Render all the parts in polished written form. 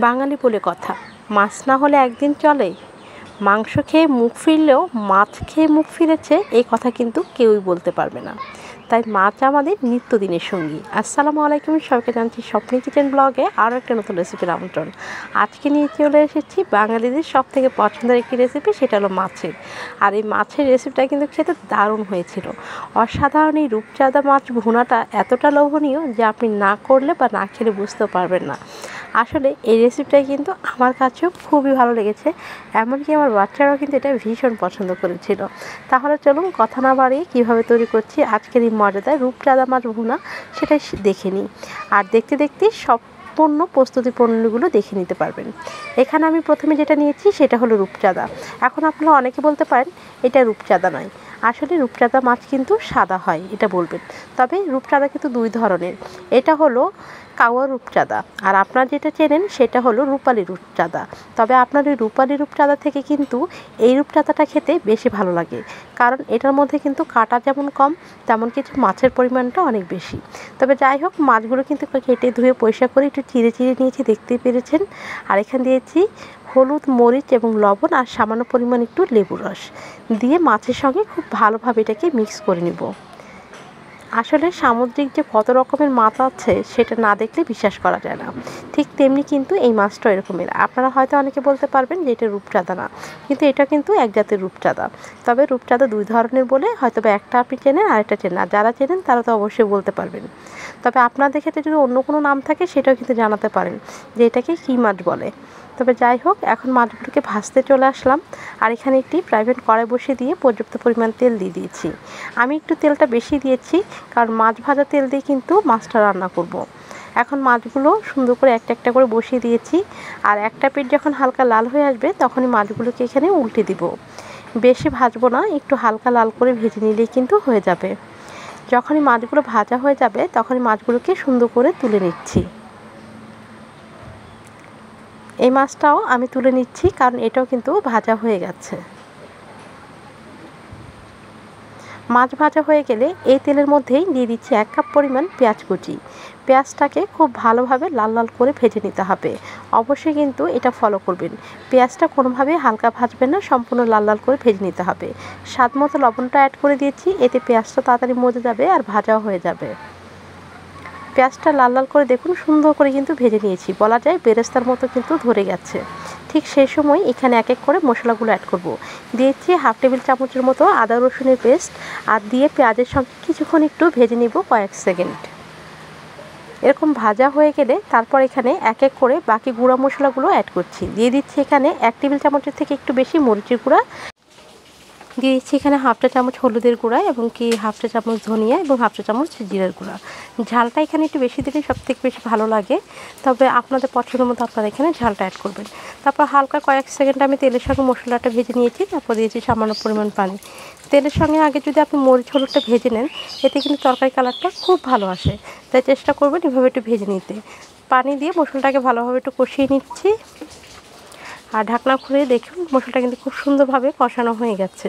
বাঙালি বলে কথা, মাছ না হলে একদিন চলে। মাংস খেয়ে মুখ ফিরলেও মাছ খেয়ে মুখ ফিরেছে এই কথা কিন্তু কেউই বলতে পারবে না। তাই মাছ আমাদের নিত্যদিনের সঙ্গী। আসসালামু আলাইকুম, সবাইকে জানছি স্বপ্নি কিচেন ব্লগে আরও একটা নতুন রেসিপির আমন্ত্রণ। আজকে নিয়ে চলে এসেছি বাঙালিদের সবথেকে পছন্দের একটি রেসিপি, সেটা হলো মাছের। আর এই মাছের রেসিপিটা কিন্তু খেতে দারুণ হয়েছিল। অসাধারণ এই রূপচাঁদা মাছ ভুনাটা এতটা লোভনীয় যে আপনি না করলে বা না খেলে বুঝতেও পারবেন না। আসলে এই রেসিপিটাই কিন্তু আমার কাছেও খুবই ভালো লেগেছে, এমনকি আমার বাচ্চারাও কিন্তু এটা ভীষণ পছন্দ করেছিল। তাহলে চলুন কথা না বাড়িয়ে কীভাবে তৈরি করছি আজকের এই মজাদার রূপচাঁদা মাছ ভুনা সেটাই দেখে নিই। আর দেখতে দেখতে সম্পূর্ণ প্রস্তুতি পণ্যগুলো দেখে নিতে পারবেন। এখানে আমি প্রথমে যেটা নিয়েছি সেটা হলো রূপচাঁদা। এখন আপনারা অনেকে বলতে পারেন এটা রূপচাঁদা নয়, আসলে রূপচাঁদা মাছ কিন্তু সাদা হয় এটা বলবেন। তবে রূপচাঁদা কিন্তু দুই ধরনের, এটা হলো কাওয়া রূপচাঁদা, আর আপনারা যেটা চেনেন সেটা হলো রূপালি রূপচাঁদা। তবে আপনার ওই রূপালি রূপচাঁদা থেকে কিন্তু এই রূপচাঁদাটা খেতে বেশি ভালো লাগে, কারণ এটার মধ্যে কিন্তু কাটা যেমন কম তেমন কিছু মাছের পরিমাণটা অনেক বেশি। তবে যাই হোক, মাছগুলো কিন্তু কেটে ধুয়ে পরিষ্কার করে একটু চিড়ে চিড়ে নিয়েছি, দেখতেই পেরেছেন। আর এখানে দিয়েছি হলুদ, মরিচ এবং লবণ আর সামান্য পরিমাণ একটু লেবুর রস দিয়ে মাছের সঙ্গে খুব ভালোভাবে এটাকে মিক্স করে নিব। আসলে সামুদ্রিক যে কত রকমের মাছ আছে সেটা না দেখলে বিশ্বাস করা যায় না, ঠিক তেমনি কিন্তু এই মাছটা এরকমের। আপনারা হয়তো অনেকে বলতে পারবেন যে এটা রূপচাঁদা না, কিন্তু এটা কিন্তু এক জাতের রূপচাঁদা। তবে রূপচাঁদা দুই ধরনের বলে হয়তো বা একটা আপনি চেনেন আর একটা চেনেন, আর যারা চেনেন তারা তো অবশ্যই বলতে পারবেন। তবে আপনাদের ক্ষেত্রে যদি অন্য কোনো নাম থাকে সেটাও কিন্তু জানাতে পারেন যে এটাকে কী মাছ বলে। তবে যাই হোক, এখন মাছগুলোকে ভাজতে চলে আসলাম। আর এখানে একটি প্রাইভেট কড়াই বসিয়ে দিয়ে পর্যাপ্ত পরিমাণ তেল দিয়ে দিয়েছি। আমি একটু তেলটা বেশি দিয়েছি, কারণ মাছ ভাজা তেল দিয়ে কিন্তু মাছটা রান্না করব। এখন মাছগুলো সুন্দর করে একটা একটা করে বসিয়ে দিয়েছি। আর একটা পিঠ যখন হালকা লাল হয়ে আসবে তখনই মাছগুলোকে এখানে উল্টে দিব। বেশি ভাজবো না, একটু হালকা লাল করে ভেজে নিলেই কিন্তু হয়ে যাবে। যখনই মাছগুলো ভাজা হয়ে যাবে তখনই মাছগুলোকে সুন্দর করে তুলে নিচ্ছি। এই মাছটাও আমি তুলে নিচ্ছি, কারণ এটাও কিন্তু ভাজা হয়ে গেছে। মাছ ভাজা হয়ে গেলে এই তেলের মধ্যেই দিয়ে দিচ্ছি 1 কাপ পরিমাণ পেঁয়াজ কুচি। পেঁয়াজটাকে খুব ভালোভাবে লাল লাল করে ভেজে নিতে হবে। অবশ্যই কিন্তু এটা ফলো করবেন, পেঁয়াজটা কোনোভাবেই হালকা ভাজবেন না, সম্পূর্ণ লাল লাল করে ভেজে নিতে হবে। স্বাদ মতো লবণটা অ্যাড করে দিয়েছি, এতে পেঁয়াজটা তাড়াতাড়ি মজে যাবে আর ভাজাও হয়ে যাবে। পেঁয়াজটা লাল লাল করে দেখুন সুন্দর করে কিন্তু ভেজে নিয়েছি, বলা যায় বেরেস্তার মতো কিন্তু ধরে গেছে। ঠিক সেই সময় এখানে এক এক করে মশলাগুলো অ্যাড করব। দিয়েছি 1/2 টেবিল চামচের মতো আদা রসুনের পেস্ট, আর দিয়ে পেঁয়াজের সঙ্গে কিছুক্ষণ একটু ভেজে নিব কয়েক সেকেন্ড। এরকম ভাজা হয়ে গেলে তারপর এখানে এক এক করে বাকি গুঁড়া মশলাগুলো অ্যাড করছি। দিয়ে দিচ্ছি এখানে 1 টেবিল চামচের থেকে একটু বেশি মরিচের গুঁড়া, দিয়ে দিচ্ছি এখানে 1/2 চা চামচ হলুদের গুঁড়া এবং 1/2 চা চামচ ধনিয়া এবং 1/2 চা চামচ জিরার গুঁড়া। ঝালটা এখানে একটু বেশি দিলে সবথেকে বেশি ভালো লাগে, তবে আপনাদের পছন্দ মতো আপনারা এখানে ঝালটা অ্যাড করবেন। তারপর হালকা কয়েক সেকেন্ড আমি তেলের সঙ্গে মশলাটা ভেজে নিয়েছি, তারপর দিয়েছি সামান্য পরিমাণ পানি। তেলের সঙ্গে আগে যদি আপনি মরিচ হলুদটা ভেজে নেন এতে কিন্তু তরকারি কালারটা খুব ভালো আসে, তাই চেষ্টা করবেন এভাবে একটু ভেজে নিতে। পানি দিয়ে মশলাটাকে ভালোভাবে একটু কষিয়ে নিচ্ছি। আর ঢাকনা খুলে দেখুন মশলাটা কিন্তু খুব সুন্দরভাবে কষানো হয়ে গেছে।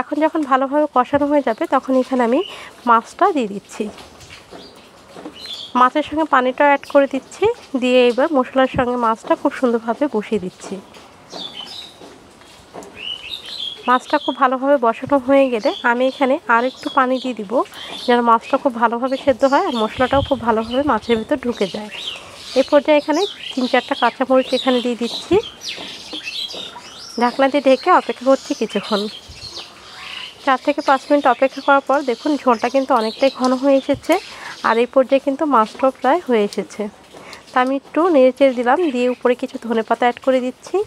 এখন যখন ভালোভাবে কষানো হয়ে যাবে তখন এখানে আমি মাছটা দিয়ে দিচ্ছি। মাছের সঙ্গে পানিটা অ্যাড করে দিচ্ছি, দিয়ে এবার মশলার সঙ্গে মাছটা খুব সুন্দরভাবে বসিয়ে দিচ্ছি। মাছটা খুব ভালোভাবে বসানো হয়ে গেলে আমি এখানে আর একটু পানি দিয়ে দিব, যেন মাছটা খুব ভালোভাবে সেদ্ধ হয় আর মশলাটাও খুব ভালোভাবে মাছের ভিতর ঢুকে যায়। এই পর্যায়ে এখানে 3-4টা কাঁচামরিচ এখানে দিয়ে দিচ্ছি। ঢাকনা দিয়ে ঢেকে অপেক্ষা করছি কিছুক্ষণ। 4 থেকে 5 মিনিট অপেক্ষা করার পর দেখুন ঝোলটা কিন্তু অনেকটাই ঘন হয়ে এসেছে, আর এই পর্যায়ে কিন্তু মাছটাও প্রায় হয়ে এসেছে। তা আমি একটু নেড়েচেড়ে দিলাম, দিয়ে উপরে কিছু ধনেপাতা অ্যাড করে দিচ্ছি।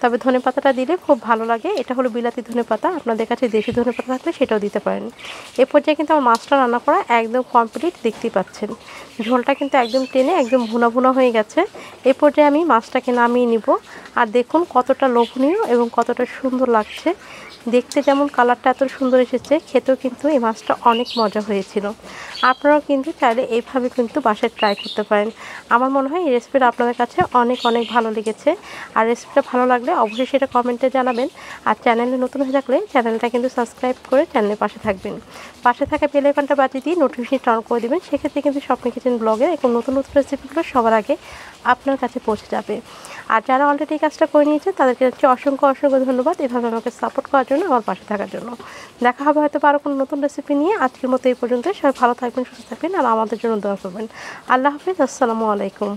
তবে ধনেপাতাটা দিলে খুব ভালো লাগে, এটা হলো বিলাতি ধনেপাতা, আপনাদের কাছে দেশি ধনেপাতা থাকলে সেটাও দিতে পারেন। এই পর্যায়ে কিন্তু আমার মাছটা রান্না করা একদম কমপ্লিট, দেখতেই পাচ্ছেন ঝোলটা কিন্তু একদম টেনে একদম ভুনা ভুনা হয়ে গেছে। এই পর্যায়ে আমি মাছটাকে নামিয়ে নিব। আর দেখুন কতটা লোভনীয় এবং কতটা সুন্দর লাগছে দেখতে, যেমন কালারটা এত সুন্দর এসেছে, খেতেও কিন্তু এই মাছটা অনেক মজা হয়েছিল। আপনারাও কিন্তু চাইলে এইভাবে কিন্তু বাসায় ট্রাই করতে পারেন। আমার মনে হয় এই রেসিপিটা আপনাদের কাছে অনেক অনেক ভালো লেগেছে। আর রেসিপিটা ভালো লাগলে অবশ্যই সেটা কমেন্টে জানাবেন। আর চ্যানেলে নতুন হয়ে থাকলে চ্যানেলটা কিন্তু সাবস্ক্রাইব করে চ্যানেলের পাশে থাকবেন। পাশে থাকা বেল আইকনটা বাজিয়ে দিয়ে নোটিফিকেশন অন করে দেবেন, সেক্ষেত্রে কিন্তু স্বপ্নি কিচেন ব্লগের এরকম নতুন নতুন রেসিপিগুলো সবার আগে আপনার আপনার কাছে পৌঁছে যাবে। আর যারা অলরেডি কাজটা করে নিয়েছে তাদেরকে হচ্ছে অসংখ্য অসংখ্য ধন্যবাদ এভাবে আমাকে সাপোর্ট করার জন্য, আমার পাশে থাকার জন্য। দেখা হবে হয়তো আরও কোনো নতুন রেসিপি নিয়ে। আজকের মতো এই পর্যন্ত। সবাই ভালো থাকবেন, সুস্থ থাকবেন, আর আমাদের জন্য দোয়া করবেন। আল্লাহ হাফিজ, আসসালামু আলাইকুম।